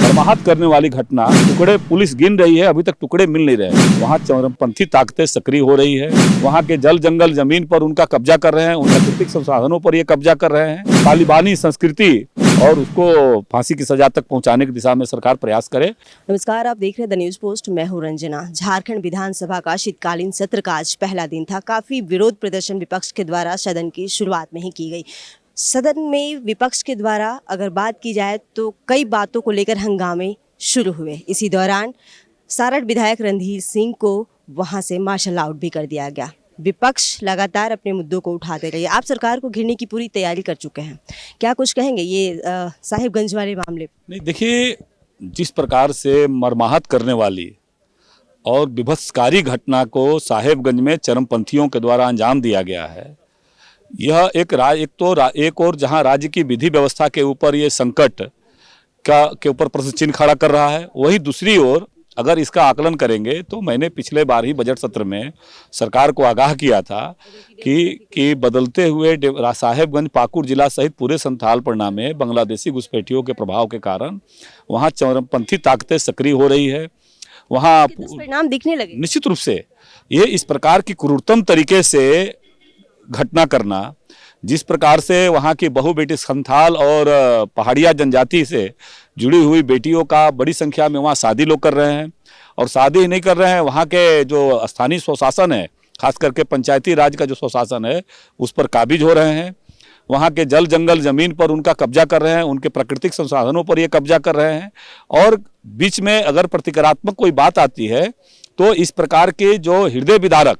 मर्माहत करने वाली घटना, टुकड़े पुलिस गिन रही है, अभी तक टुकड़े मिल नहीं रहे। वहाँ चरमपंथी ताकतें सक्रिय हो रही है, वहाँ के जल जंगल जमीन पर उनका कब्जा कर रहे हैं, उन प्राकृतिक संसाधनों पर ये कब्जा कर रहे हैं। तालिबानी संस्कृति और उसको फांसी की सजा तक पहुंचाने की दिशा में सरकार प्रयास करे। नमस्कार, आप देख रहे हैं द न्यूज पोस्ट। मैं हूं रंजना। झारखंड विधानसभा का शीतकालीन सत्र का आज पहला दिन था। काफी विरोध प्रदर्शन विपक्ष के द्वारा सदन की शुरुआत में ही की गई। सदन में विपक्ष के द्वारा अगर बात की जाए तो कई बातों को लेकर हंगामे शुरू हुए। इसी दौरान सारठ विधायक रणधीर सिंह को वहां से मार्शल आउट भी कर दिया गया। विपक्ष लगातार अपने मुद्दों को उठाते रहे। आप सरकार को घेरने की पूरी तैयारी कर चुके हैं, क्या कुछ कहेंगे ये साहिबगंज वाले मामले? नहीं, देखिए, जिस प्रकार से मर्माहत करने वाली और विभत्सकारी घटना को साहेबगंज में चरमपंथियों के द्वारा अंजाम दिया गया है, यह एक और जहां राज्य की विधि व्यवस्था के ऊपर ये संकट के ऊपर प्रश्न चिन्ह खड़ा कर रहा है, वही दूसरी ओर अगर इसका आकलन करेंगे तो मैंने पिछले बार ही बजट सत्र में सरकार को आगाह किया था कि बदलते हुए साहेबगंज पाकुड़ जिला सहित पूरे संथाल पड़ना में बांग्लादेशी घुसपैठियों के प्रभाव के कारण वहाँ चरमपंथी ताकतें सक्रिय हो रही है। वहाँ परिणाम दिखने लगे। निश्चित रूप से ये इस प्रकार की क्रूरतम तरीके से घटना करना, जिस प्रकार से वहाँ की बहु बेटी संथाल और पहाड़िया जनजाति से जुड़ी हुई बेटियों का बड़ी संख्या में वहाँ शादी लोग कर रहे हैं, और शादी ही नहीं कर रहे हैं, वहाँ के जो स्थानीय स्वशासन है, खास करके पंचायती राज का जो स्वशासन है, उस पर काबिज हो रहे हैं। वहाँ के जल जंगल जमीन पर उनका कब्जा कर रहे हैं, उनके प्राकृतिक संसाधनों पर ये कब्जा कर रहे हैं। और बीच में अगर प्रतिकारात्मक कोई बात आती है तो इस प्रकार के जो हृदय विदारक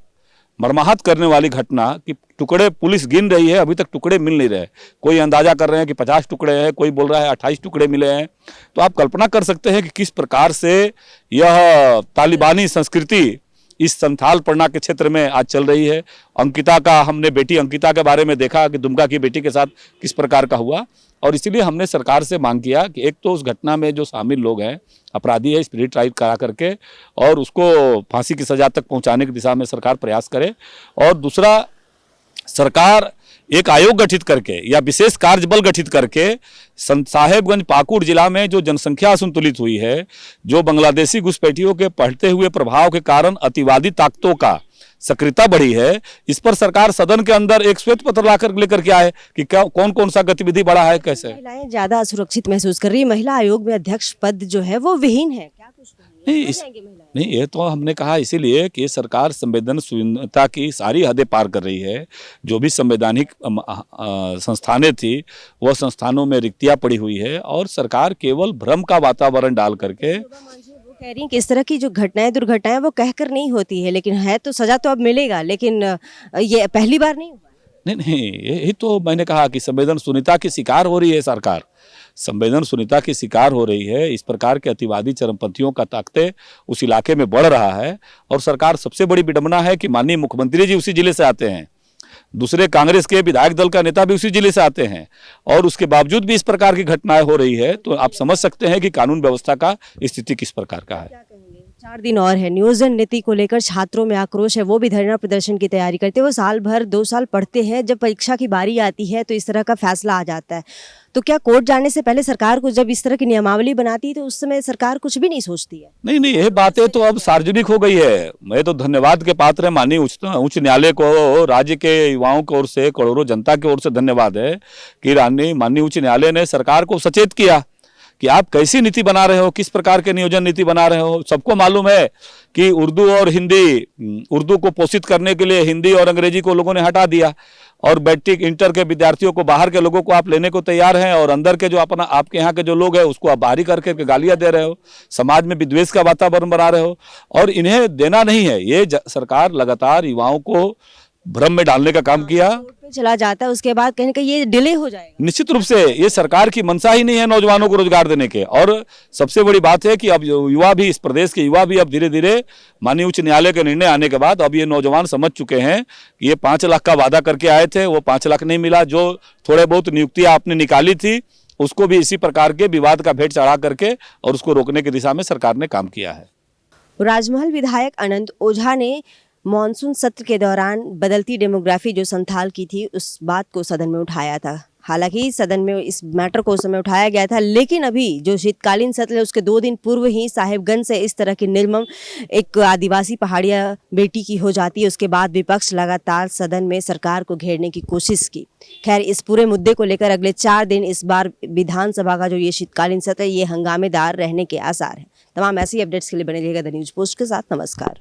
मर्माहत करने वाली घटना कि टुकड़े पुलिस गिन रही है, अभी तक टुकड़े मिल नहीं रहे। कोई अंदाजा कर रहे हैं कि 50 टुकड़े हैं, कोई बोल रहा है 28 टुकड़े मिले हैं। तो आप कल्पना कर सकते हैं कि किस प्रकार से यह तालिबानी संस्कृति इस संथाल पड़ना के क्षेत्र में आज चल रही है। अंकिता का, हमने बेटी अंकिता के बारे में देखा कि दुमका की बेटी के साथ किस प्रकार का हुआ, और इसीलिए हमने सरकार से मांग किया कि एक तो उस घटना में जो शामिल लोग हैं, अपराधी है, स्पिरिट राइट करा करके और उसको फांसी की सजा तक पहुंचाने की दिशा में सरकार प्रयास करे, और दूसरा सरकार एक आयोग गठित करके या विशेष कार्यबल गठित करके साहेबगंज पाकुड़ जिला में जो जनसंख्या असंतुलित हुई है, जो बांग्लादेशी घुसपैठियों के बढ़ते हुए प्रभाव के कारण अतिवादी ताकतों का सक्रियता बढ़ी है, इस पर सरकार सदन के अंदर एक श्वेत पत्र लाकर लेकर के आए कि क्या कौन कौन सा गतिविधि बढ़ा है, कैसे। महिलाएं ज्यादा असुरक्षित महसूस कर रही है। महिला आयोग में अध्यक्ष पद जो है वो विहीन है, क्या कुछ नहीं, ये तो हमने कहा इसीलिए कि सरकार संवेदनशीलता की सारी हदें पार कर रही है। जो भी संवैधानिक संस्थानें थी, वह संस्थानों में रिक्तियां पड़ी हुई है, और सरकार केवल भ्रम का वातावरण डाल करके कह रही हैं कि इस तरह की जो घटनाएं दुर्घटनाएं वो कहकर नहीं होती है, लेकिन है तो सजा तो अब मिलेगा, लेकिन ये पहली बार नहीं हुआ। नहीं, यही तो मैंने कहा कि संवेदनशीलता की शिकार हो रही है सरकार, संवेदनशीलता की शिकार हो रही है। इस प्रकार के अतिवादी चरमपंथियों का ताकते उस इलाके में बढ़ रहा है, और सरकार, सबसे बड़ी विडंबना है कि माननीय मुख्यमंत्री जी उसी जिले से आते हैं, दूसरे कांग्रेस के विधायक दल का नेता भी उसी जिले से आते हैं, और उसके बावजूद भी इस प्रकार की घटनाएं हो रही है। तो आप समझ सकते हैं कि कानून व्यवस्था का स्थिति किस प्रकार का है। 4 दिन और है। नियोजन नीति को लेकर छात्रों में आक्रोश है, वो भी धरना प्रदर्शन की तैयारी करते हैं। वो साल भर 2 साल पढ़ते हैं, जब परीक्षा की बारी आती है तो इस तरह का फैसला आ जाता है। तो क्या कोर्ट जाने से पहले सरकार को जब इस तरह की नियमावली बनाती है तो उस समय सरकार कुछ भी नहीं सोचती है? नहीं, ये बातें तो अब सार्वजनिक हो गई है। मैं तो धन्यवाद के पात्र है माननीय उच्च न्यायालय को, राज्य के युवाओं की ओर से, करोड़ों जनता की ओर से धन्यवाद है कि माननीय उच्च न्यायालय ने सरकार को सचेत किया कि आप कैसी नीति बना रहे हो, किस प्रकार के नियोजन नीति बना रहे हो। सबको मालूम है कि उर्दू को पोषित करने के लिए हिंदी और अंग्रेजी को लोगों ने हटा दिया, और मैट्रिक इंटर के विद्यार्थियों को, बाहर के लोगों को आप लेने को तैयार हैं, और अंदर के जो अपना आपके यहाँ के जो लोग हैं उसको आप बाहरी करके गालियां दे रहे हो, समाज में विद्वेष का वातावरण बना रहे हो, और इन्हें देना नहीं है। ये सरकार लगातार युवाओं को भ्रम में डालने का काम किया। चला जाता है, उसके बाद कहीं ना कहीं ये डिले हो जाएगा। निश्चित रूप से ये सरकार की मंशा ही नहीं है नौजवानों को रोजगार देने के, और सबसे बड़ी बात है कि अब युवा भी, इस प्रदेश के युवा भी अब धीरे धीरे माननीय उच्च न्यायालय के निर्णय आने के बाद अब ये नौजवान समझ चुके हैं कि ये 5 लाख का वादा करके आए थे, वो 5 लाख नहीं मिला। जो थोड़े बहुत नियुक्तियां आपने निकाली थी, उसको भी इसी प्रकार के विवाद का भेंट चढ़ा करके और उसको रोकने की दिशा में सरकार ने काम किया है। राजमहल विधायक अनंत ओझा ने मानसून सत्र के दौरान बदलती डेमोग्राफी जो संथाल की थी, उस बात को सदन में उठाया था। हालांकि सदन में इस मैटर को उस समय उठाया गया था, लेकिन अभी जो शीतकालीन सत्र है उसके 2 दिन पूर्व ही साहिबगंज से इस तरह की निर्मम एक आदिवासी पहाड़िया बेटी की हो जाती है। उसके बाद विपक्ष लगातार सदन में सरकार को घेरने की कोशिश की। खैर, इस पूरे मुद्दे को लेकर अगले 4 दिन इस बार विधानसभा का जो ये शीतकालीन सत्र है ये हंगामेदार रहने के आसार हैं। तमाम ऐसी अपडेट्स के लिए बने रहिएगा द न्यूज़ पोस्ट के साथ। नमस्कार।